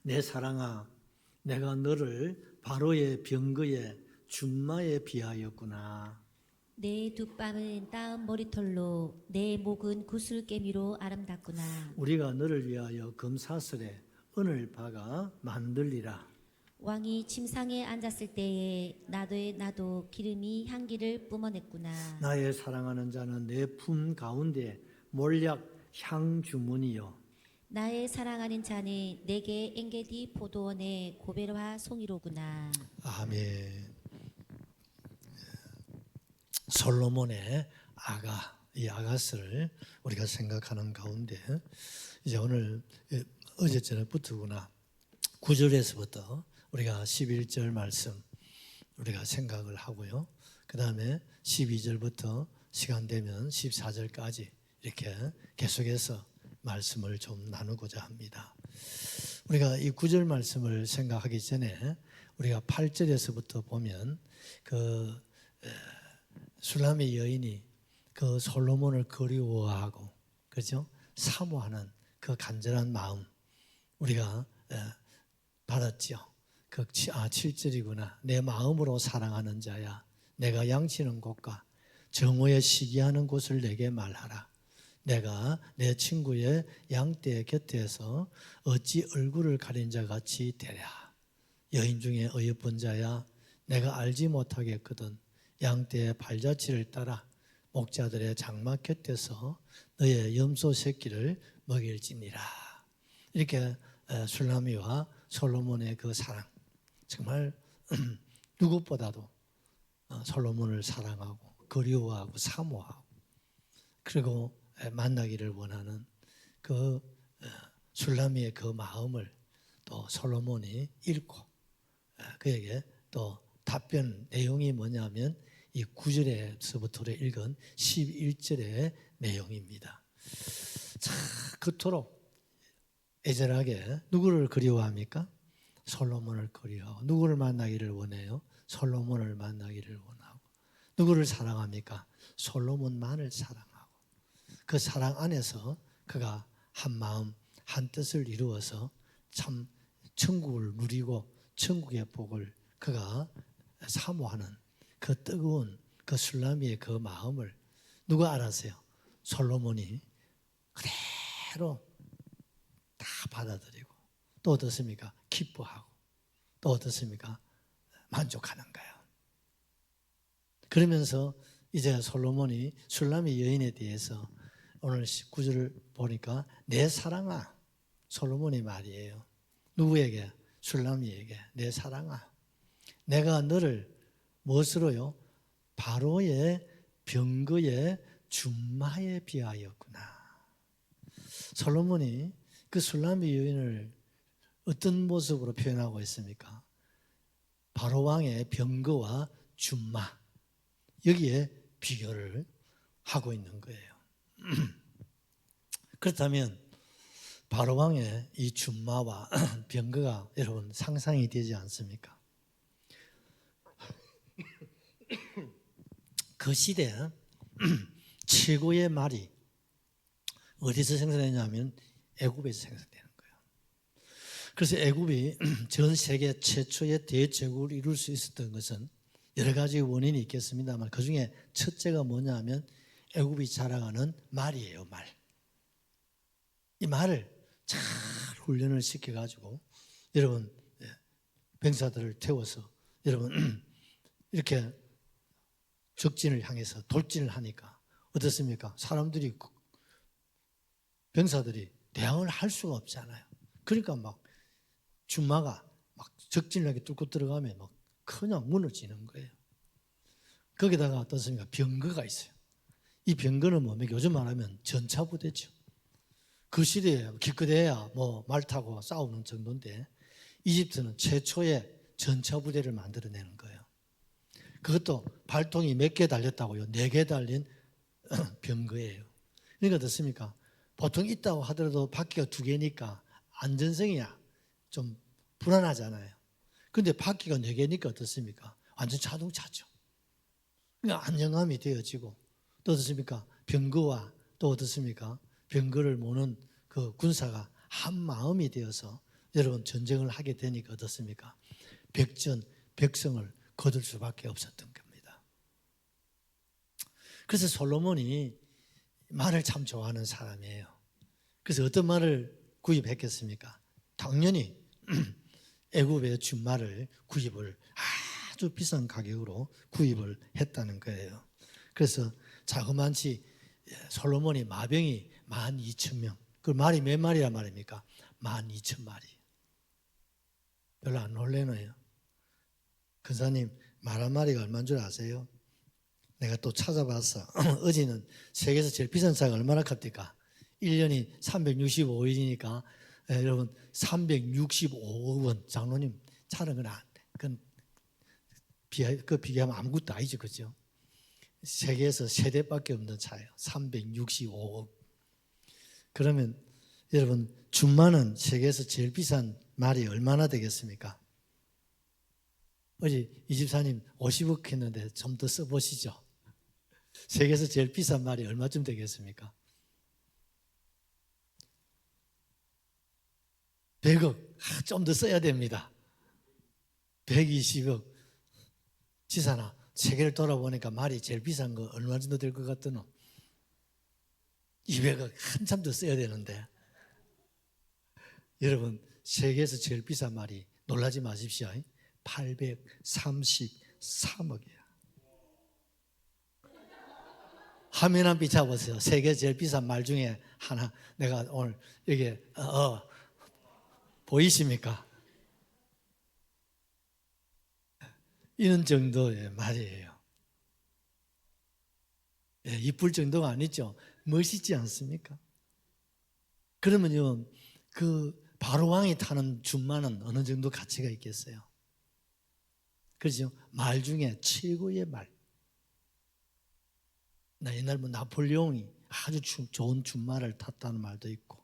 내 사랑아, 내가 너를 바로의 병거에 준마에 비하였구나. 내 두 뺨은 따은 머리털로 내 목은 구슬깨미로 아름답구나. 우리가 너를 위하여 금사슬에 은을 박아 만들리라. 왕이 침상에 앉았을 때에 나도 기름이 향기를 뿜어냈구나. 나의 사랑하는 자는 내 품 가운데 몰약 향주문이요 나의 사랑하는 자는 내게 엔게디 포도원의 고베르화 송이로구나. 아멘. 솔로몬의 아가, 이 아가스를 우리가 생각하는 가운데 이제 오늘 어제 저녁부터구나 9절에서부터 우리가 11절 말씀 우리가 생각을 하고요. 그 다음에 12절부터 시간 되면 14절까지 이렇게 계속해서 말씀을 좀 나누고자 합니다. 우리가 이 9절 말씀을 생각하기 전에 우리가 8절에서부터 보면 그 술람의 여인이 그 솔로몬을 그리워하고 그죠? 사모하는 그 간절한 마음 우리가 받았죠. 그 7절이구나. 내 마음으로 사랑하는 자야. 내가 양치는 곳과 정오에 시기하는 곳을 내게 말하라. 내가 내 친구의 양떼 곁에서 어찌 얼굴을 가린 자 같이 되랴. 여인 중에 어여쁜 자야. 내가 알지 못하겠거든. 양떼의 발자취를 따라 목자들의 장막 곁에서 너의 염소 새끼를 먹일지니라. 이렇게 술라미와 솔로몬의 그 사랑 정말 누구보다도 솔로몬을 사랑하고 그리워하고 사모하고 그리고 만나기를 원하는 그 술라미의 그 마음을 또 솔로몬이 읽고 그에게 또 답변 내용이 뭐냐면 이 9절에서부터 읽은 11절의 내용입니다. 자, 그토록 애절하게 누구를 그리워합니까? 솔로몬을 그리워하고. 누구를 만나기를 원해요? 솔로몬을 만나기를 원하고. 누구를 사랑합니까? 솔로몬만을 사랑하고. 그 사랑 안에서 그가 한 마음 한 뜻을 이루어서 참 천국을 누리고 천국의 복을 그가 사모하는 그 뜨거운 그 술라미의 그 마음을 누가 알았어요? 솔로몬이 그대로 다 받아들이고 또 어떻습니까? 기뻐하고 또 어떻습니까? 만족하는 거예요. 그러면서 이제 솔로몬이 술라미 여인에 대해서 오늘 19절을 보니까 내 사랑아 솔로몬의 말이에요. 누구에게? 술라미에게. 내 사랑아 내가 너를 무엇으로요? 바로의 병거의 준마에 비하였구나. 솔로몬이 그 술라미 여인을 어떤 모습으로 표현하고 있습니까? 바로 왕의 병거와 준마 여기에 비교를 하고 있는 거예요. 그렇다면 바로 왕의 이 준마와 병거가 여러분 상상이 되지 않습니까? 그 시대 최고의 말이 어디서 생산되냐면 애굽에서 생산되는 거예요. 그래서 애굽이 전 세계 최초의 대제국을 이룰 수 있었던 것은 여러 가지 원인이 있겠습니다만 그 중에 첫째가 뭐냐면 애굽이 자랑하는 말이에요. 말. 이 말을 잘 훈련을 시켜가지고 여러분 병사들을 태워서 여러분 이렇게 적진을 향해서 돌진을 하니까 어떻습니까? 사람들이 병사들이 대항을 할 수가 없잖아요. 그러니까 막 준마가 막 적진을 이렇게 뚫고 들어가면 막 그냥 무너지는 거예요. 거기다가 어떻습니까? 병거가 있어요. 이 병거는 뭡니까? 요즘 말하면 전차부대죠. 그 시대에 기껏해야 뭐 말 타고 싸우는 정도인데 이집트는 최초의 전차부대를 만들어내는 거예요. 그것도 발통이 몇 개 달렸다고요? 4개 달린 병거예요. 그러니까 어떻습니까? 보통 있다고 하더라도 바퀴가 2개니까 안전성이야 좀 불안하잖아요. 그런데 바퀴가 4개니까 어떻습니까? 완전 자동차죠. 그러니까 안정감이 되어지고 또 어떻습니까? 병거와 또 어떻습니까? 병거를 모는 그 군사가 한 마음이 되어서 여러분 전쟁을 하게 되니까 어떻습니까? 백성을 거둘 수밖에 없었던 겁니다. 그래서 솔로몬이 말을 참 좋아하는 사람이에요. 그래서 어떤 말을 구입했겠습니까? 당연히 애굽의 준말을 구입을 아주 비싼 가격으로 구입을 했다는 거예요. 그래서 자그만치 솔로몬이 마병이 12,000명. 그 말이 몇 마리란 말입니까? 12,000마리. 별로 안 놀래네요. 근사님, 말 한 마리가 얼마인 줄 아세요? 내가 또 찾아봤어. 어제는 세계에서 제일 비싼 차가 얼마나 큽니까? 1년이 365일이니까 여러분 365억 원. 장로님 차는 건 안 돼. 그 비교하면 아무것도 아니죠. 그죠? 세계에서 세 대밖에 없는 차예요. 365억. 그러면 여러분 준마는 세계에서 제일 비싼 말이 얼마나 되겠습니까? 어제 이 집사님 50억 했는데 좀 더 써보시죠. 세계에서 제일 비싼 말이 얼마쯤 되겠습니까? 100억. 좀 더 써야 됩니다. 120억. 지사나 세계를 돌아보니까 말이 제일 비싼 거 얼마 정도 될 것 같더노? 200억. 한참 더 써야 되는데. 여러분 세계에서 제일 비싼 말이 놀라지 마십시오. 833억이에요. 화면 한 비춰보세요. 세계 제일 비싼 말 중에 하나 내가 오늘 여기 보이십니까? 이런 정도의 말이에요. 이쁠 정도가 아니죠. 멋있지 않습니까? 그러면요, 그 바로왕이 타는 준마는 어느 정도 가치가 있겠어요? 그렇죠? 말 중에 최고의 말. 옛날 나폴레옹이 아주 좋은 준마를 탔다는 말도 있고,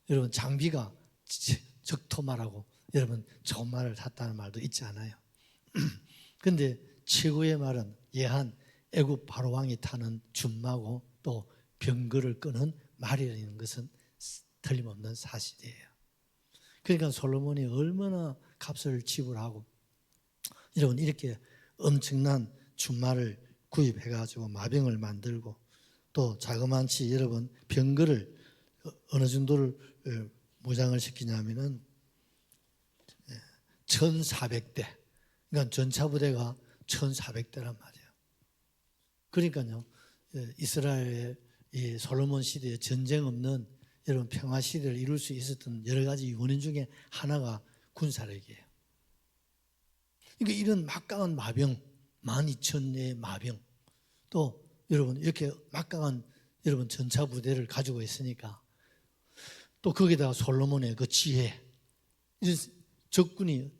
여러분 장비가 적토마라고 여러분 좋은 말을 탔다는 말도 있지 않아요? 근데 최고의 말은 예한 애굽 바로왕이 타는 준마고 또 병거를 끄는 말이라는 것은 틀림없는 사실이에요. 그러니까 솔로몬이 얼마나 값을 지불하고 여러분 이렇게 엄청난 준마를 구입해가지고 마병을 만들고 또 자그만치 여러분 병거를 어느 정도를 무장을 시키냐면은 1,400대. 그러니까 전차부대가 1,400대란 말이에요. 그러니까요, 이스라엘의 이 솔로몬 시대에 전쟁 없는 여러분 평화 시대를 이룰 수 있었던 여러 가지 원인 중에 하나가 군사력이에요. 그러니까 이런 막강한 마병, 12,000대의 마병, 또 여러분 이렇게 막강한 여러분 전차 부대를 가지고 있으니까 또 거기다가 솔로몬의 그 지혜, 적군이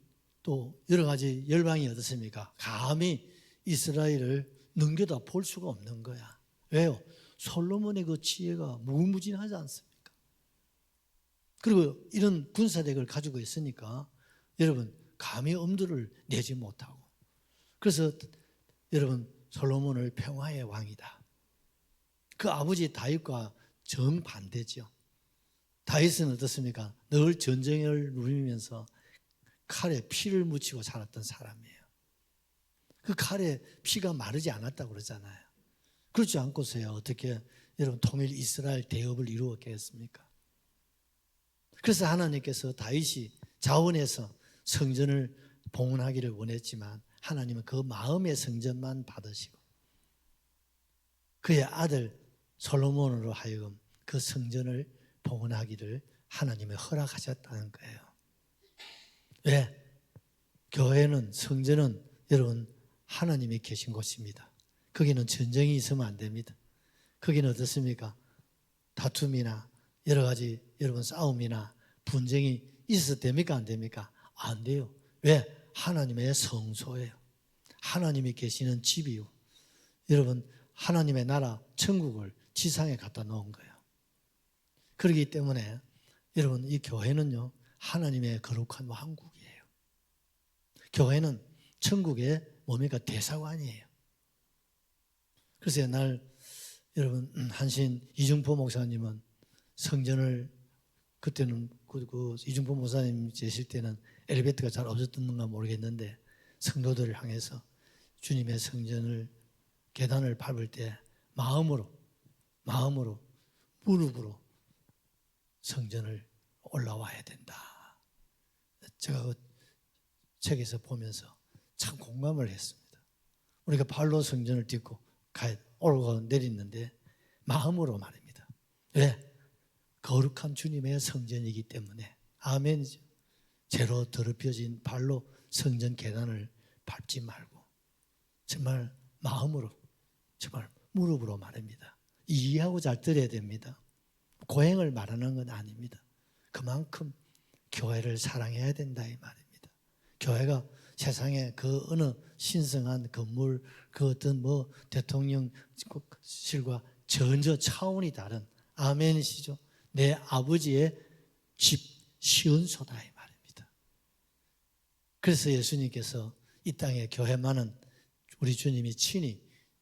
또 여러 가지 열방이 어떻습니까? 감히 이스라엘을 넘겨다 볼 수가 없는 거야. 왜요? 솔로몬의 그 지혜가 무궁무진하지 않습니까? 그리고 이런 군사력을 가지고 있으니까 여러분 감히 엄두를 내지 못하고, 그래서 여러분 솔로몬을 평화의 왕이다. 그 아버지 다윗과 정반대죠. 다윗은 어떻습니까? 늘 전쟁을 누리면서 칼에 피를 묻히고 살았던 사람이에요. 그 칼에 피가 마르지 않았다고 그러잖아요. 그렇지 않고서야 어떻게 여러분 통일 이스라엘 대업을 이루었겠습니까? 그래서 하나님께서 다윗이 자원해서 성전을 봉헌하기를 원했지만 하나님은 그 마음의 성전만 받으시고 그의 아들 솔로몬으로 하여금 그 성전을 봉헌하기를 하나님이 허락하셨다는 거예요. 왜? 교회는, 성전은 여러분 하나님이 계신 곳입니다. 거기는 전쟁이 있으면 안 됩니다. 거기는 어떻습니까? 다툼이나 여러 가지 여러분 싸움이나 분쟁이 있어도 됩니까? 안 됩니까? 안 돼요. 왜? 하나님의 성소예요. 하나님이 계시는 집이요. 여러분 하나님의 나라 천국을 지상에 갖다 놓은 거예요. 그렇기 때문에 여러분 이 교회는요 하나님의 거룩한 왕국이에요. 교회는 천국의 뭡니까? 대사관이에요. 그래서 옛날 여러분 한신 이중포 목사님은 성전을 그때는 그 이중범 목사님 계실 때는 엘리베이터가 잘 없었던가 모르겠는데 성도들을 향해서 주님의 성전을 계단을 밟을 때 마음으로 무릎으로 성전을 올라와야 된다. 제가 그 책에서 보면서 참 공감을 했습니다. 우리가 발로 성전을 딛고 오르고 내리는데 마음으로 말입니다. 왜? 거룩한 주님의 성전이기 때문에. 아멘이죠. 죄로 더럽혀진 발로 성전 계단을 밟지 말고 정말 마음으로, 정말 무릎으로 말입니다. 이해하고 잘 들어야 됩니다. 고행을 말하는 건 아닙니다. 그만큼 교회를 사랑해야 된다 이 말입니다. 교회가 세상에 그 어느 신성한 건물, 그 어떤 뭐 대통령실과 전혀 차원이 다른, 아멘이시죠? 내 아버지의 집 시은소다 이 말입니다. 그래서 예수님께서 이 땅에 교회만은 우리 주님이 친히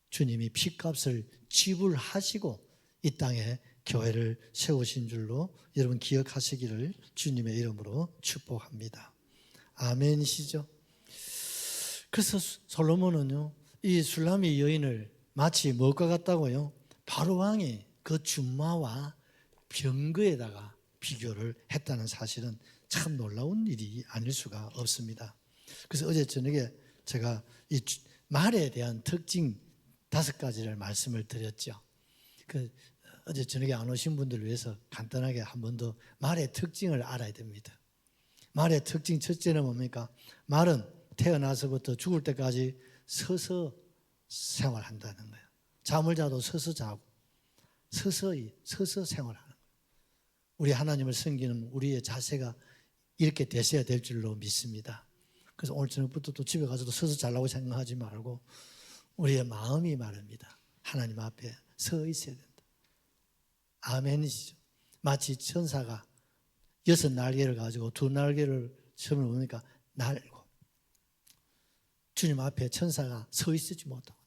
주님이 피값을 지불하시고 이 땅에 교회를 세우신 줄로 여러분 기억하시기를 주님의 이름으로 축복합니다. 아멘이시죠? 그래서 솔로몬은요, 이 술람미 여인을 마치 무엇과 같다고요? 바로 왕이 그 준마와 병거에다가 비교를 했다는 사실은 참 놀라운 일이 아닐 수가 없습니다. 그래서 어제 저녁에 제가 이 말에 대한 특징 5가지를 말씀을 드렸죠. 어제 저녁에 안 오신 분들을 위해서 간단하게 한 번 더 말의 특징을 알아야 됩니다. 말의 특징 첫째는 뭡니까? 말은 태어나서부터 죽을 때까지 서서 생활한다는 거예요. 잠을 자도 서서 자고 서서 생활하는 거예요. 우리 하나님을 섬기는 우리의 자세가 이렇게 되셔야 될 줄로 믿습니다. 그래서 오늘 저녁부터 또 집에 가서도 서서 자려고 생각하지 말고 우리의 마음이 말입니다. 하나님 앞에 서 있어야 된다. 아멘이시죠. 마치 천사가 6날개를 가지고 2날개를 처음에 보니까 날고 주님 앞에 천사가 서 있지 못하고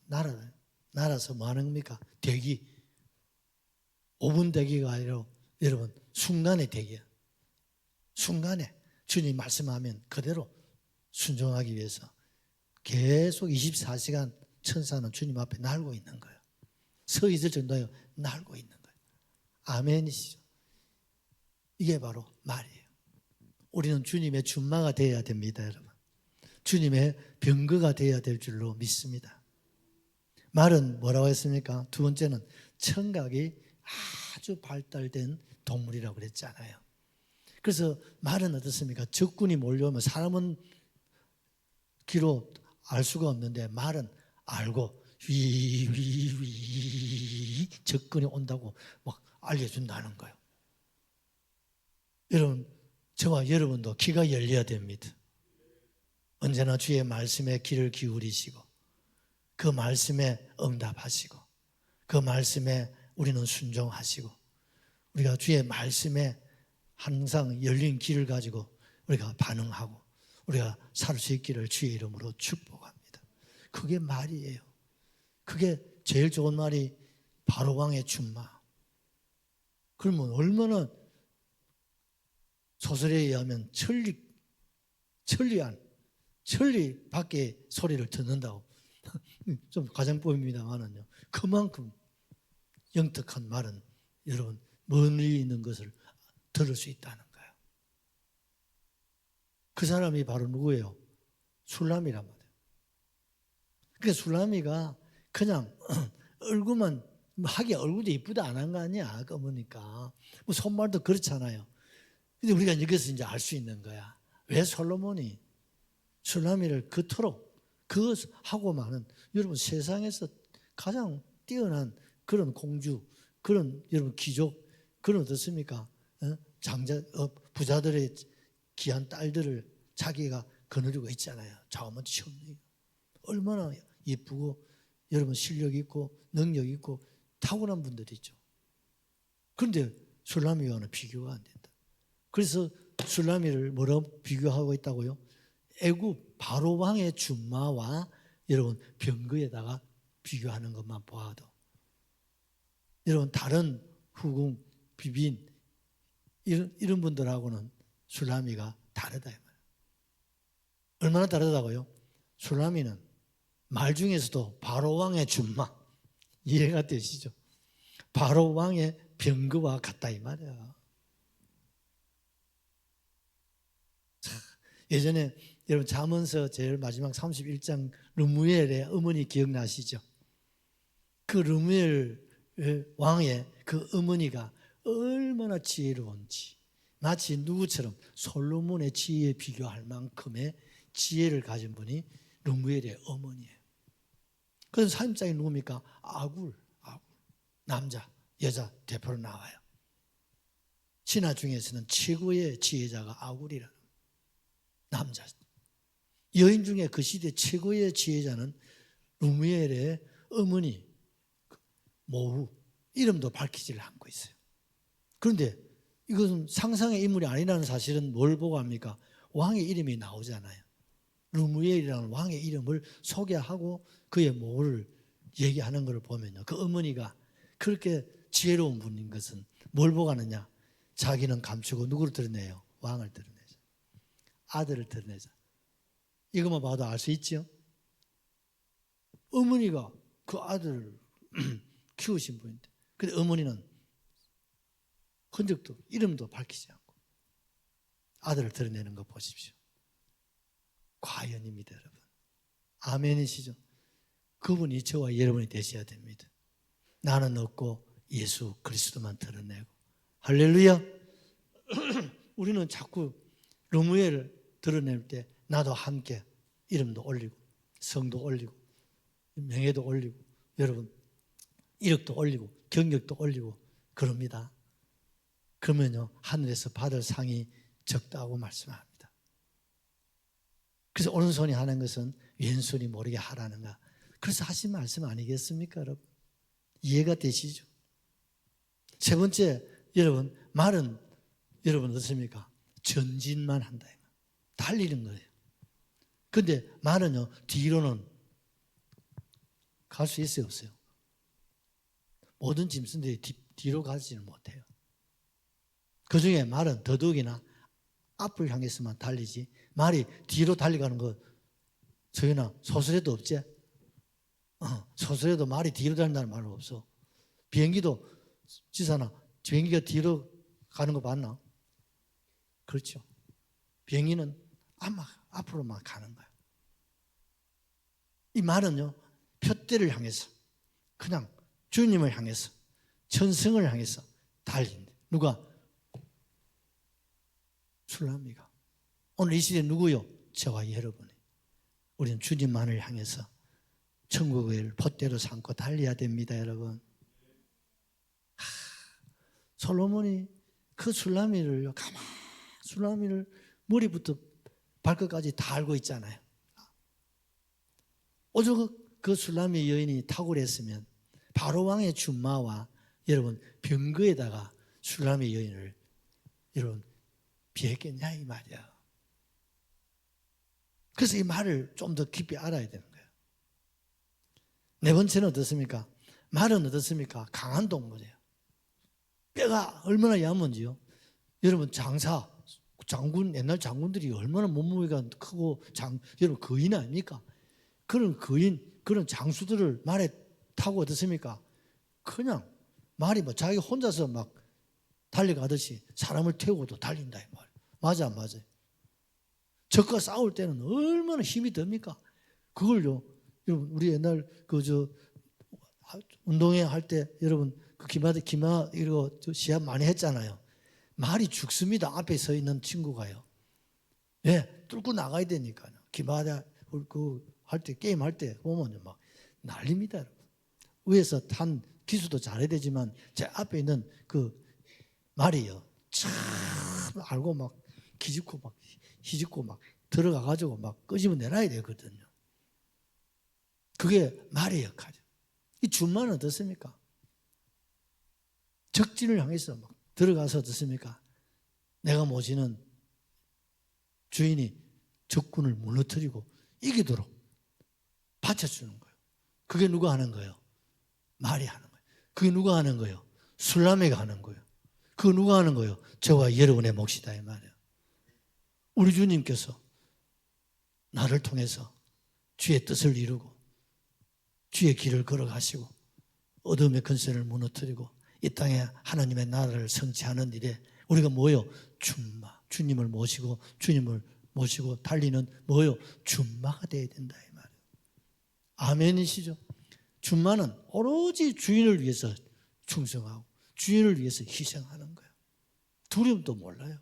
날아서 뭐 하는 겁니까? 대기. 5분 대기가 아니라 여러분 순간의 대기야. 순간에 주님 말씀하면 그대로 순종하기 위해서 계속 24시간 천사는 주님 앞에 날고 있는 거예요. 서 있을 정도에 날고 있는 거예요. 아멘이시죠. 이게 바로 말이에요. 우리는 주님의 준마가 되어야 됩니다, 여러분. 주님의 병거가 되어야 될 줄로 믿습니다. 말은 뭐라고 했습니까? 두 번째는 청각이 아주 발달된 동물이라고 그랬잖아요. 그래서 말은 어떻습니까? 적군이 몰려오면 사람은 귀로 알 수가 없는데 말은 알고 위 적군이 온다고 막 알려준다는 거예요. 여러분, 저와 여러분도 귀가 열려야 됩니다. 언제나 주의 말씀에 귀를 기울이시고 그 말씀에 응답하시고 그 말씀에 우리는 순종하시고 우리가 주의 말씀에 항상 열린 귀를 가지고 우리가 반응하고 우리가 살 수 있기를 주의 이름으로 축복합니다. 그게 말이에요. 그게 제일 좋은 말이 바로 왕의 준마. 그러면 얼마나 소설에 의하면 천리 밖에 소리를 듣는다고. 좀 가정법입니다만은요. 그만큼 영특한 말은 여러분 멀리 있는 것을 들을 수 있다는 거예요. 그 사람이 바로 누구예요? 술람이란 말이에요. 그러니까 술람이가 그냥 얼굴만 하기야 얼굴도 이쁘다 안 한 거 아니야. 검으니까. 뭐 손말도 그렇잖아요. 근데 우리가 여기서 이제 알 수 있는 거야. 왜 솔로몬이 술람이를 그토록 하고 많은 여러분 세상에서 가장 뛰어난 그런 공주, 그런 여러분 귀족, 그런 어떻습니까? 부자들의 귀한 딸들을 자기가 거느리고 있잖아요. 자오먼 시험니 얼마나 예쁘고 여러분 실력 있고 능력 있고 탁월한 분들이죠. 그런데 술람이와는 비교가 안 된다. 그래서 술람이를 뭐라고 비교하고 있다고요? 애굽 바로 왕의 준마와 여러분 병거에다가 비교하는 것만 보아도 여러분 다른 후궁 비빈 이런 분들하고는 술라미가 다르다 이 말이에요. 얼마나 다르다고요? 술라미는 말 중에서도 바로 왕의 준마, 이해가 되시죠? 바로 왕의 병거와 같다 이 말이야. 예전에 여러분 잠언서 제일 마지막 31장 르무엘의 어머니 기억나시죠? 그 르무엘 왕의 그 어머니가 얼마나 지혜로운지, 마치 누구처럼 솔로몬의 지혜에 비교할 만큼의 지혜를 가진 분이 르무엘의 어머니예요. 그래서 사임장이 누굽니까? 아굴. 남자, 여자 대표로 나와요. 신하 중에서는 최고의 지혜자가 아굴이라. 남자. 여인 중에 그 시대 최고의 지혜자는 르무엘의 어머니 모후, 이름도 밝히지를 않고 있어요. 그런데 이것은 상상의 인물이 아니라는 사실은 뭘 보고 합니까? 왕의 이름이 나오잖아요. 르무엘이라는 왕의 이름을 소개하고 그의 모를 얘기하는 것을 보면요, 그 어머니가 그렇게 지혜로운 분인 것은 뭘 보고 하느냐? 자기는 감추고 누구를 드러내요? 왕을 드러내죠. 아들을 드러내죠. 이것만 봐도 알 수 있죠? 어머니가 그 아들을 키우신 분인데, 근데 어머니는 흔적도 이름도 밝히지 않고 아들을 드러내는 거 보십시오. 과연입니다, 여러분. 아멘이시죠? 그분이 저와 여러분이 되셔야 됩니다. 나는 없고 예수 그리스도만 드러내고. 할렐루야. 우리는 자꾸 르무엘을 드러낼 때 나도 함께 이름도 올리고 성도 올리고 명예도 올리고 여러분 이력도 올리고 경력도 올리고 그럽니다. 그러면요 하늘에서 받을 상이 적다고 말씀합니다. 그래서 오른손이 하는 것은 왼손이 모르게 하라는가. 그래서 하신 말씀 아니겠습니까, 여러분? 이해가 되시죠? 세 번째, 여러분 말은 여러분 어떻습니까? 전진만 한다. 달리는 거예요. 그런데 말은요 뒤로는 갈 수 있어요, 없어요? 모든 짐승들이 뒤로 가지는 못해요. 그중에 말은 더더욱이나 앞을 향해서만 달리지, 말이 뒤로 달려가는 거 서윤아 소설에도 없지? 소설에도 말이 뒤로 달린다는 말은 없어. 비행기도 지사나 비행기가 뒤로 가는 거 봤나? 그렇죠. 비행기는 아마 앞으로만 가는 거야. 이 말은요 표대를 향해서 그냥 주님을 향해서 천성을 향해서 달린다. 누가? 술라미가. 오늘 이 시대에 누구요? 저와 여러분이. 우리는 주님만을 향해서 천국을 폿대로 삼고 달려야 됩니다, 여러분. 솔로몬이 그 술라미를 술라미를 머리부터 발끝까지 다 알고 있잖아요. 오죽 그 술라미 여인이 탁월했으면 바로 왕의 준마와 여러분 병거에다가 술라미 여인을 여러분 비했겠냐 이 말이야. 그래서 이 말을 좀 더 깊이 알아야 되는 거예요. 네 번째는 어떻습니까? 말은 어떻습니까? 강한 동물이에요. 뼈가 얼마나 얇은지요. 여러분 장군 옛날 장군들이 얼마나 몸무게가 크고 여러분 거인 아닙니까? 그런 거인 그런 장수들을 말에 타고 어떻습니까? 그냥 말이 뭐 자기 혼자서 막 달려가듯이 사람을 태우고도 달린다 이 말. 맞아 안 맞아요? 적과 싸울 때는 얼마나 힘이 듭니까? 그걸요. 여러분 우리 옛날 운동회 할 때 여러분 그 기마 이거 시합 많이 했잖아요. 말이 죽습니다. 앞에 서 있는 친구가요. 예, 뚫고 나가야 되니까요. 기마다 할 때 게임 할 때 보면요 막 난립니다, 여러분. 위에서 탄 기수도 잘해야 되지만 제 앞에 있는 그 말이요. 참 알고 막 기집고 막 희집고 막 들어가 가지고 막 끄집어 내놔야 되거든요. 그게 말의 역할이죠. 이 준마는 어떻습니까? 적진을 향해서 막 들어가서 어떻습니까? 내가 모시는 주인이 적군을 무너뜨리고 이기도록 받쳐주는 거예요. 그게 누가 하는 거예요? 말이 하는 거예요. 그게 누가 하는 거예요? 술라미가 하는 거예요. 그거 누가 하는 거예요? 저와 여러분의 몫이다 이 말이에요. 우리 주님께서 나를 통해서 주의 뜻을 이루고 주의 길을 걸어가시고 어둠의 근세를 무너뜨리고 이 땅에 하나님의 나라를 성취하는 일에 우리가 뭐요? 주님을 모시고 달리는 뭐요? 준마가 되어야 된다 이 말이에요. 아멘이시죠? 준마는 오로지 주인을 위해서 충성하고 주인을 위해서 희생하는 거예요. 두려움도 몰라요.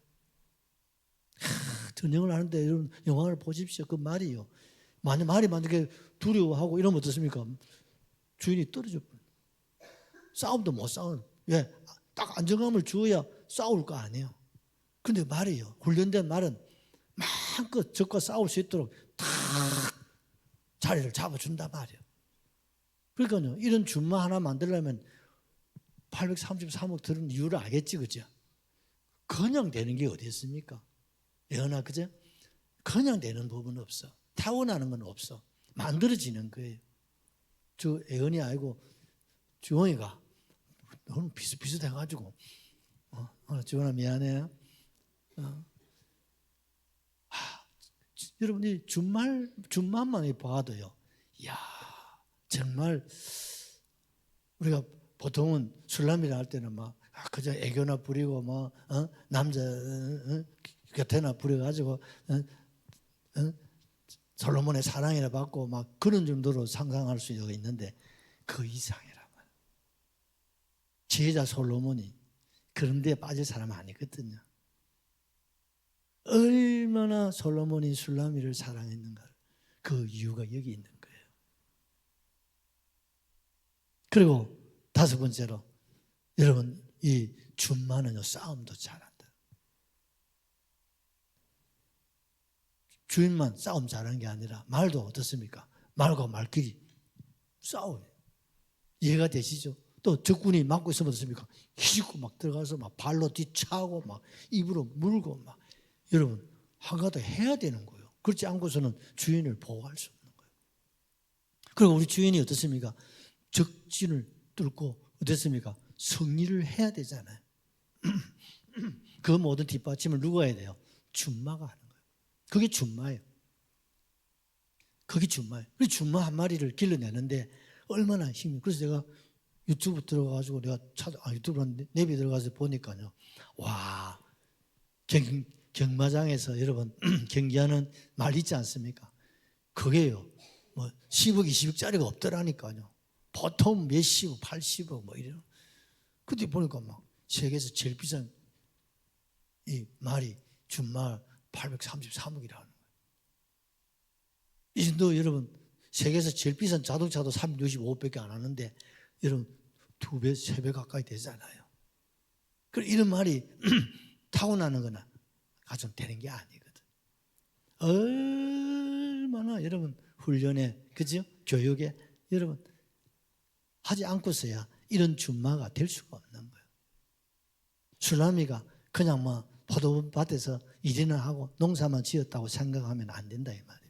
전쟁을 하는데 이런 영화를 보십시오. 그 말이요. 말이 만약에 두려워하고 이러면 어떻습니까? 주인이 떨어져 버려요. 싸움도 못 싸워요. 왜? 딱 안정감을 주어야 싸울 거 아니에요. 그런데 말이요. 훈련된 말은 마음껏 적과 싸울 수 있도록 탁 자리를 잡아준단 말이에요. 그러니까요. 이런 준마 하나 만들려면 833억 들은 이유를 알겠지, 그죠? 그냥 되는 게 어디 있습니까? 예언아, 그죠? 그냥 되는 부분은 없어. 타고나는 건 없어. 만들어지는 거예요. 저 예언이 아니고 주원이가 너무 비슷해가지고 주원아 미안해. 여러분이 준말만 봐도요. 이야 정말 우리가 보통은 술람이라 할 때는 막 그저 애교나 부리고 뭐 남자 곁에나 부려가지고 솔로몬의 사랑이라 받고 막 그런 정도로 상상할 수 있는데 그 이상이란 말이에요. 지혜자 솔로몬이 그런 데에 빠질 사람은 아니거든요. 얼마나 솔로몬이 술라미를 사랑했는가 그 이유가 여기 있는 거예요. 그리고 다섯 번째로 여러분 이 준마는요 싸움도 잘한다. 주인만 싸움 잘하는 게 아니라 말도 어떻습니까? 말과 말끼리 싸워요. 이해가 되시죠? 또 적군이 막고 있으면 어떻습니까? 휘짓고 막 들어가서 막 발로 뒤차고 막 입으로 물고 막 여러분 한가닥 해야 되는 거예요. 그렇지 않고서는 주인을 보호할 수 없는 거예요. 그리고 우리 주인이 어떻습니까? 적진을 뚫고 어떻습니까? 승리를 해야 되잖아요. 그 모든 뒷받침을 누가 해야 돼요? 준마가 하는 거예요. 그게 준마예요. 그게 준마예요. 그래서 준마 한 마리를 길러내는데 얼마나 힘이. 그래서 제가 유튜브 들어가가지고 내가 유튜브 내비 들어가서 보니까요. 와, 경마장에서 여러분 경기하는 말 있지 않습니까? 그게요. 뭐 10억, 20억짜리가 없더라니까요. 보통 몇십억, 80억 뭐 이래요. 그때 보니까 막 세계에서 제일 비싼 이 말이 준말 833억이라는 거예요. 이 정도 여러분 세계에서 제일 비싼 자동차도 365억밖에 안 하는데 여러분 2배, 3배 가까이 되잖아요. 그럼 이런 말이 타고나는 거나 가좀 되는 게 아니거든. 얼마나 여러분 훈련에 그죠? 교육에 여러분 하지 않고서야 이런 준마가 될 수가 없는 거예요. 술라미가 그냥 뭐 포도밭에서 일이나 하고 농사만 지었다고 생각하면 안 된다 이 말입니다.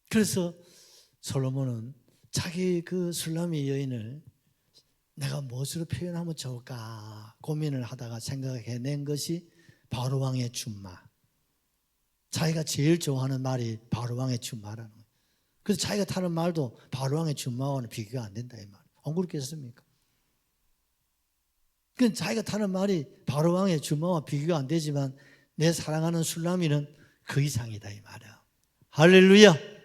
그래서 솔로몬은 자기 그 술라미 여인을 내가 무엇으로 표현하면 좋을까 고민을 하다가 생각해낸 것이 바로왕의 준마. 자기가 제일 좋아하는 말이 바로왕의 준마라는 거예요. 그래서 자기가 타는 말도 바로왕의 준마와는 비교가 안 된다 이 말이에요. 안 그렇겠습니까? 그 자기가 타는 말이 바로왕의 준마와 비교가 안 되지만 내 사랑하는 술라미는 그 이상이다 이 말이야. 할렐루야.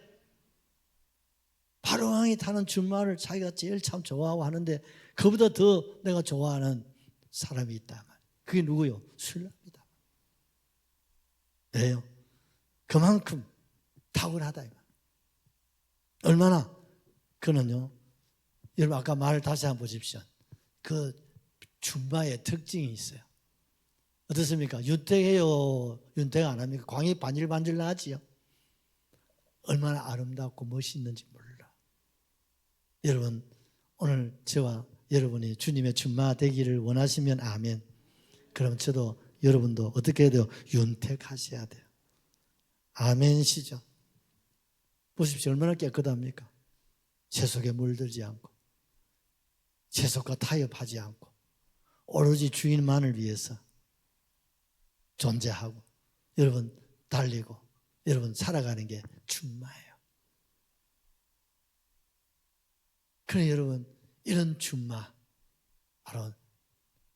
바로왕이 타는 준마를 자기가 제일 참 좋아하고 하는데 그보다 더 내가 좋아하는 사람이 있다. 그게 누구요? 술람이다. 왜요? 그만큼 탁월하다. 얼마나 그는요. 여러분 아까 말을 다시 한번 보십시오. 그 준마의 특징이 있어요. 어떻습니까? 윤택해요? 윤택 안 합니까? 광이 반질반질 나지요. 얼마나 아름답고 멋있는지 몰라. 여러분 오늘 저와 여러분이 주님의 준마 되기를 원하시면 아멘. 그럼 저도 여러분도 어떻게 해야 돼요? 윤택하셔야 돼요. 아멘시죠. 보십시오. 얼마나 깨끗합니까? 세속에 물들지 않고 세속과 타협하지 않고 오로지 주인만을 위해서 존재하고 여러분 달리고 여러분 살아가는 게 준마예요. 그래 여러분 이런 준마 바로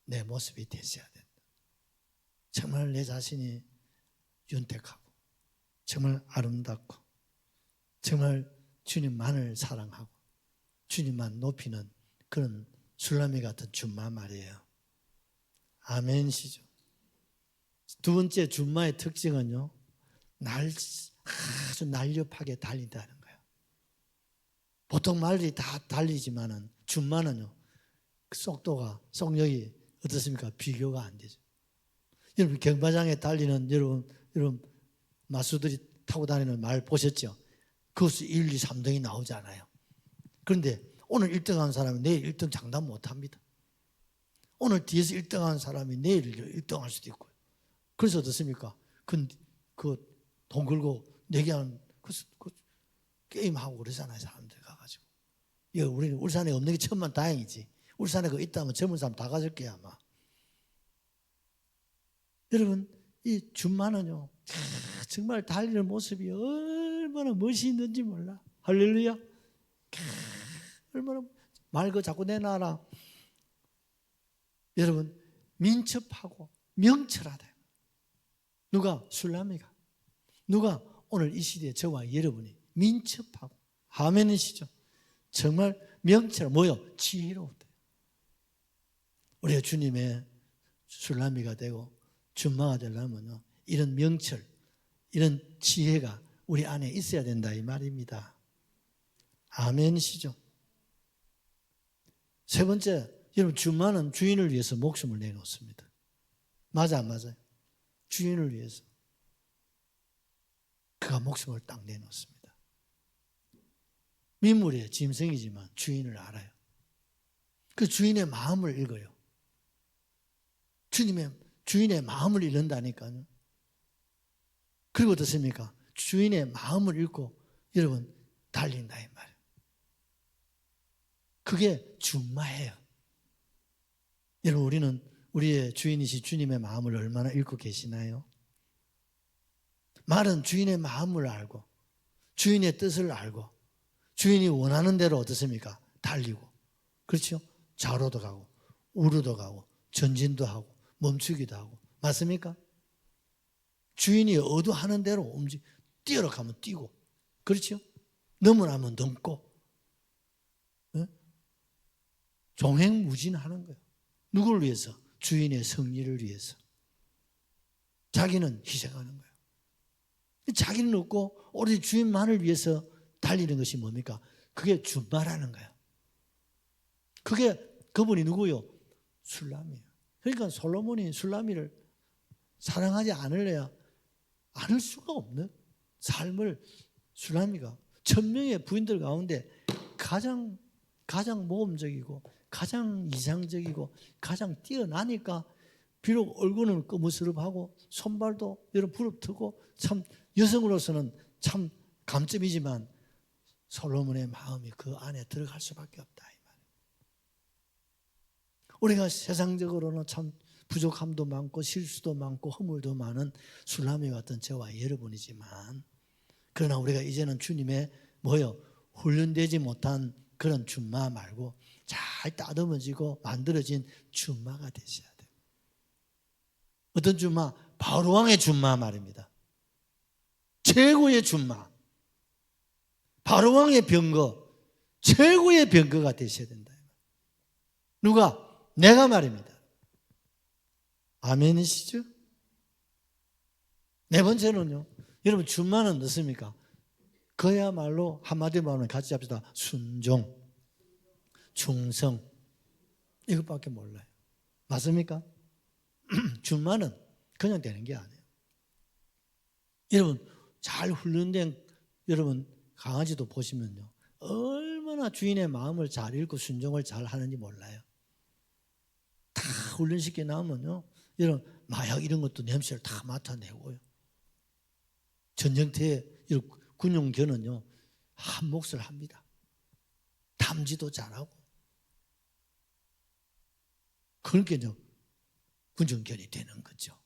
내 모습이 되셔야 된다. 정말 내 자신이 윤택하고 정말 아름답고 정말 주님만을 사랑하고 주님만 높이는 그런 술라미 같은 준마 말이에요. 아멘이시죠. 두 번째 준마의 특징은요, 아주 날렵하게 달린다는 거예요. 보통 말들이 다 달리지만은 준마는요, 그 속력이 어떻습니까? 비교가 안 되죠. 여러분 경마장에 달리는 여러분 마수들이 타고 다니는 말 보셨죠? 그것이 1, 2, 3등이 나오잖아요. 그런데 오늘 1등한 사람이 내일 1등 장담 못합니다. 오늘 뒤에서 1등한 사람이 내일 1등할 수도 있고요. 그래서 어떻습니까? 돈 걸고 내기하는 그 게임하고 그러잖아요. 사람들 가가지고. 우리는 울산에 없는 게 천만 다행이지. 울산에 그거 있다면 젊은 사람 다 가질 거야 아마. 여러분 이 준마는요 정말 달리는 모습이 얼마나 멋있는지 몰라. 할렐루야. 얼마나 말 그 자꾸 내놔라. 여러분 민첩하고 명철하다. 누가? 술라미가. 누가? 오늘 이 시대에 저와 여러분이 민첩하고 아멘이시죠. 정말 명철 뭐요? 지혜로우다. 우리가 주님의 술라미가 되고 준마가 되려면요 이런 명철, 이런 지혜가 우리 안에 있어야 된다 이 말입니다. 아멘이시죠. 세 번째, 여러분 준마는 주인을 위해서 목숨을 내놓습니다. 맞아 안 맞아요? 주인을 위해서 그가 목숨을 딱 내놓습니다. 민물의 짐승이지만 주인을 알아요. 그 주인의 마음을 읽어요. 주인의 마음을 읽는다니까요. 그리고 어떻습니까? 주인의 마음을 읽고 여러분 달린다 이 말이에요. 그게 준마예요. 여러분 우리는 우리의 주인이신 주님의 마음을 얼마나 읽고 계시나요? 말은 주인의 마음을 알고 주인의 뜻을 알고 주인이 원하는 대로 어떻습니까? 달리고 그렇죠? 좌로도 가고 우로도 가고 전진도 하고 멈추기도 하고 맞습니까? 주인이 어두하는 대로 뛰어라 가면 뛰고 그렇죠? 넘으라면 넘고 종횡무진하는 거예요. 누구를 위해서? 주인의 승리를 위해서. 자기는 희생하는 거예요. 자기는 없고 오로지 주인만을 위해서 달리는 것이 뭡니까? 그게 준마라는 거예요. 그게 그분이 누구요? 술람이에요. 그러니까 솔로몬이 술람이를 사랑하지 않을 수가 없는 삶을 술람이가 1000명의 부인들 가운데 가장 모험적이고 가장 이상적이고 가장 뛰어나니까 비록 얼굴은 거무스름하고 손발도 여러 부릅뜨고 참 여성으로서는 참 감점이지만 솔로몬의 마음이 그 안에 들어갈 수밖에 없다 이 말이에요. 우리가 세상적으로는 참 부족함도 많고 실수도 많고 허물도 많은 술라미 같은 저와 여러분이지만 그러나 우리가 이제는 주님의 훈련되지 못한 그런 준마 말고 잘 따듬어지고 만들어진 준마가 되셔야 돼요. 어떤 준마? 바로왕의 준마 말입니다. 최고의 준마. 바로왕의 병거, 최고의 병거가 되셔야 된다. 누가? 내가 말입니다. 아멘이시죠? 네 번째는요. 여러분 준마는 어떻습니까? 그야말로 한마디로 말하면 같이 합시다. 순종, 충성 이것밖에 몰라요. 맞습니까? 준마는 그냥 되는 게 아니에요. 여러분 잘 훈련된 여러분 강아지도 보시면요. 얼마나 주인의 마음을 잘 읽고 순종을 잘 하는지 몰라요. 다 훈련시켜 나오면요. 여러분 마약 이런 것도 냄새를 다 맡아내고요. 전쟁터에 이런 군용견은요. 한 몫을 합니다. 탐지도 잘하고 그러니까요 군정견이 되는 거죠.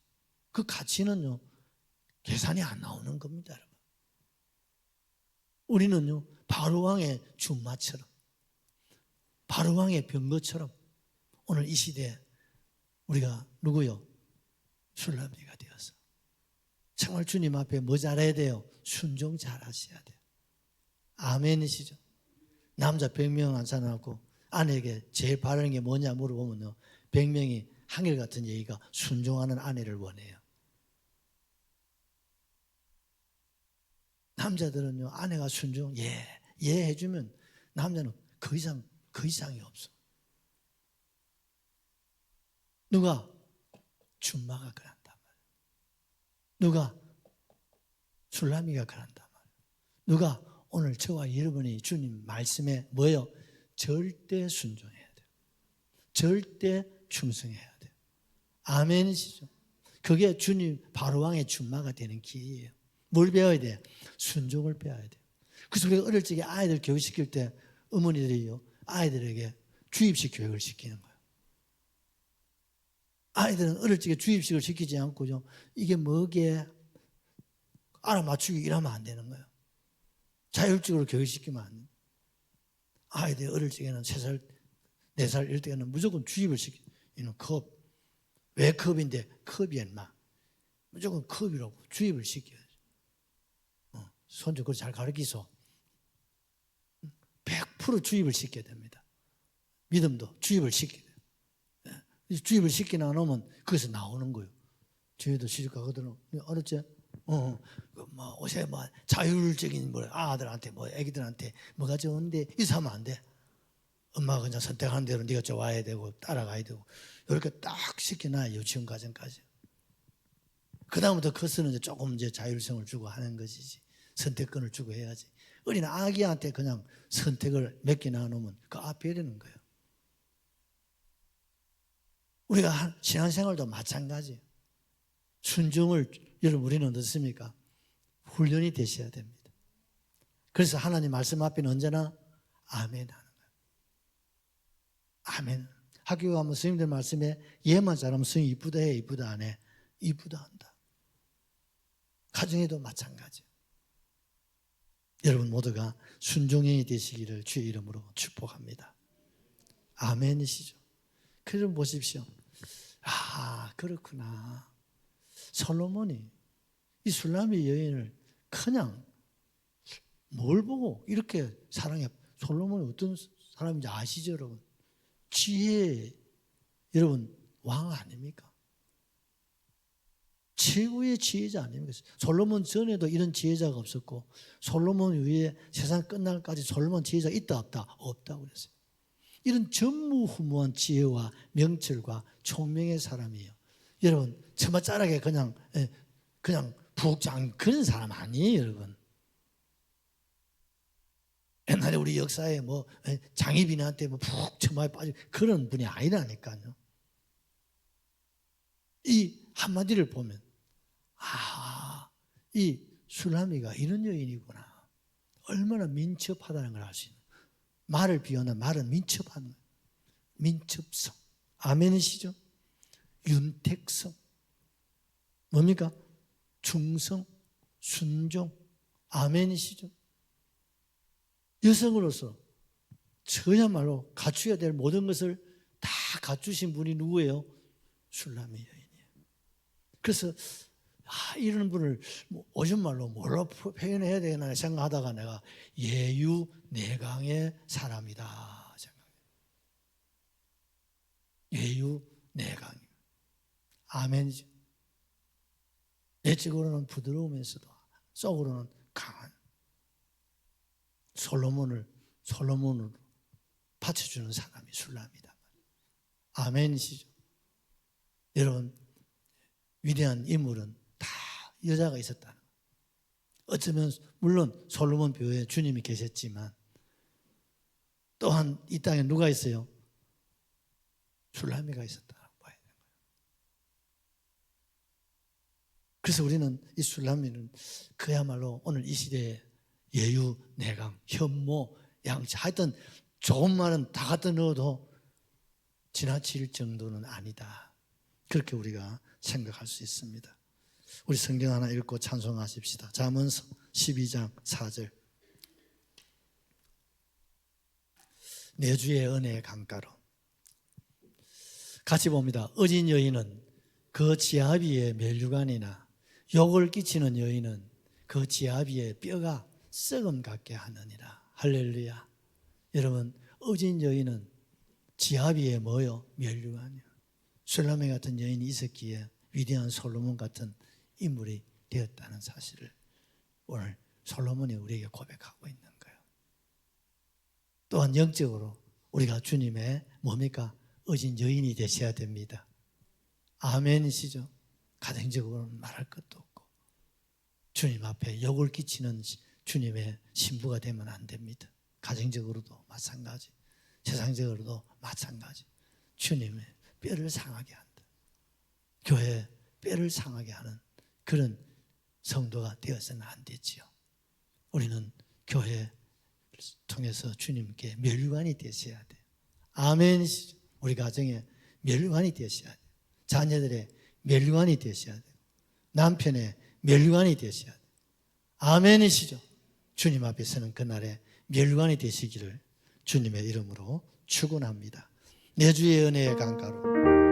그 가치는요 계산이 안 나오는 겁니다, 여러분. 우리는요 바로왕의 준마처럼 바로왕의 병거처럼 오늘 이 시대에 우리가 누구요? 술람이가 되어서 정말 주님 앞에 뭐 잘해야 돼요? 순종 잘하셔야 돼요. 아멘이시죠? 남자 100명 앉혀놓고 아내에게 제일 바라는 게 뭐냐 물어보면요 100명이 한결같은 얘기가 순종하는 아내를 원해요. 남자들은요 아내가 순종 예 해주면 남자는 그 이상이 없어. 누가? 준마가 그런단 말이에요. 누가? 술라미가 그런단 말이에요. 누가? 오늘 저와 여러분이 주님 말씀에 뭐예요? 절대 순종해야 돼요. 절대 충성해야 돼요. 아멘이시죠? 그게 주님 바로왕의 준마가 되는 길이에요. 뭘 배워야 돼요? 순종을 배워야 돼요. 그래서 우리가 어릴 적에 아이들 교육시킬 때 어머니들이요 아이들에게 주입식 교육을 시키는 거예요. 아이들은 어릴 적에 주입식을 시키지 않고요 이게 뭐게 알아맞추기 이러면 안 되는 거예요. 자율적으로 교육시키면 안 돼요. 아이들 어릴 적에는 3살, 4살 이럴 때는 무조건 주입을 시키는 컵. 왜 컵인데? 컵이 얼마? 무조건 컵이라고 주입을 시켜야지. 손주 그걸 잘 가르치소. 100% 주입을 시켜야 됩니다. 믿음도 주입을 시켜야 돼요. 주입을 시키나 놓으면 거기서 나오는 거예요. 저희도 시집 가거든요. 어렸지? 옷에 자율적인 아들한테 애기들한테 뭐가 좋은데 이렇게 하면 안 돼. 엄마가 그냥 선택하는 대로 네가 좋아해야 되고 따라가야 되고 이렇게 딱 시켜놔야 유치원 과정까지. 그 다음부터 커서는 조금 자율성을 주고 하는 것이지 선택권을 주고 해야지. 어린 아기한테 그냥 선택을 몇 개 나누면 그 앞에 되는 거예요. 우리가 신앙생활도 마찬가지예요. 순종을 여러분 우리는 어떻습니까? 훈련이 되셔야 됩니다. 그래서 하나님 말씀 앞에는 언제나 아멘 하는 거예요. 아멘. 학교 가면 스님들 말씀에 얘만 잘하면 스님 이쁘다 해 이쁘다 안 해? 이쁘다 한다. 가정에도 마찬가지예요. 여러분 모두가 순종이 되시기를 주의 이름으로 축복합니다. 아멘이시죠? 그럼 보십시오. 아 그렇구나. 솔로몬이 이 술람의 여인을 그냥 뭘 보고 이렇게 사랑해? 솔로몬이 어떤 사람인지 아시죠, 여러분? 지혜, 여러분 왕 아닙니까? 최고의 지혜자 아닙니까? 솔로몬 전에도 이런 지혜자가 없었고 솔로몬 위에 세상 끝날까지 솔로몬 지혜자가 있다 없다? 없다고 그랬어요. 이런 전무후무한 지혜와 명철과 총명의 사람이에요. 여러분 처마짜라게 그냥 부엌장 그런 사람 아니에요, 여러분. 옛날에 우리 역사에 장희빈한테 푹 처마에 빠져 그런 분이 아니라니까요. 이 한마디를 보면 이 술라미가 이런 여인이구나. 얼마나 민첩하다는 걸 알 수 있는. 말을 비워는 말은 민첩한 거예요. 민첩성. 아멘이시죠? 윤택성. 뭡니까? 충성, 순종. 아멘이시죠? 여성으로서 저야말로 갖추어야 될 모든 것을 다 갖추신 분이 누구예요? 술라미 여인이에요. 그래서 이런 분을 오줌 말로 뭘로 표현해야 되나 생각하다가 내가 예유내강의 사람이다 생각해요. 예유내강. 아멘이죠. 내적으로는 부드러우면서도 속으로는 강한 솔로몬으로 받쳐주는 사람이 술람이다. 아멘이시죠. 여러분 위대한 인물은 다 여자가 있었다는 거예요. 어쩌면 물론 솔로몬 묘에 주님이 계셨지만 또한 이 땅에 누가 있어요? 술라미가 있었다고 봐야 되는 거예요. 그래서 우리는 이 술라미는 그야말로 오늘 이 시대에 예유, 내강, 현모, 양치 하여튼 좋은 말은 다 갖다 넣어도 지나칠 정도는 아니다. 그렇게 우리가 생각할 수 있습니다. 우리 성경 하나 읽고 찬송하십시다. 잠언서 12장 4절. 내 주의 은혜의 강가로. 같이 봅니다. 어진 여인은 그 지아비의 면류관이나 욕을 끼치는 여인은 그 지아비의 뼈가 썩음 같게 하느니라. 할렐루야. 여러분, 어진 여인은 지아비의 뭐요? 면류관이요. 술라메 같은 여인이 있었기에 위대한 솔로몬 같은 인물이 되었다는 사실을 오늘 솔로몬이 우리에게 고백하고 있는 거예요. 또한 영적으로 우리가 주님의 뭡니까? 어진 여인이 되셔야 됩니다. 아멘이시죠? 가정적으로는 말할 것도 없고 주님 앞에 욕을 끼치는 주님의 신부가 되면 안 됩니다. 가정적으로도 마찬가지, 세상적으로도 마찬가지. 주님의 뼈를 상하게 한다. 교회 뼈를 상하게 하는 그런 성도가 되어서는 안 되지요. 우리는 교회 통해서 주님께 면류관이 되셔야 돼요. 아멘이시죠? 우리 가정에 면류관이 되셔야 돼요. 자녀들의 면류관이 되셔야 돼요. 남편의 면류관이 되셔야 돼요. 아멘이시죠? 주님 앞에 서는 그날에 면류관이 되시기를 주님의 이름으로 축원합니다. 내 주의 은혜의 강가로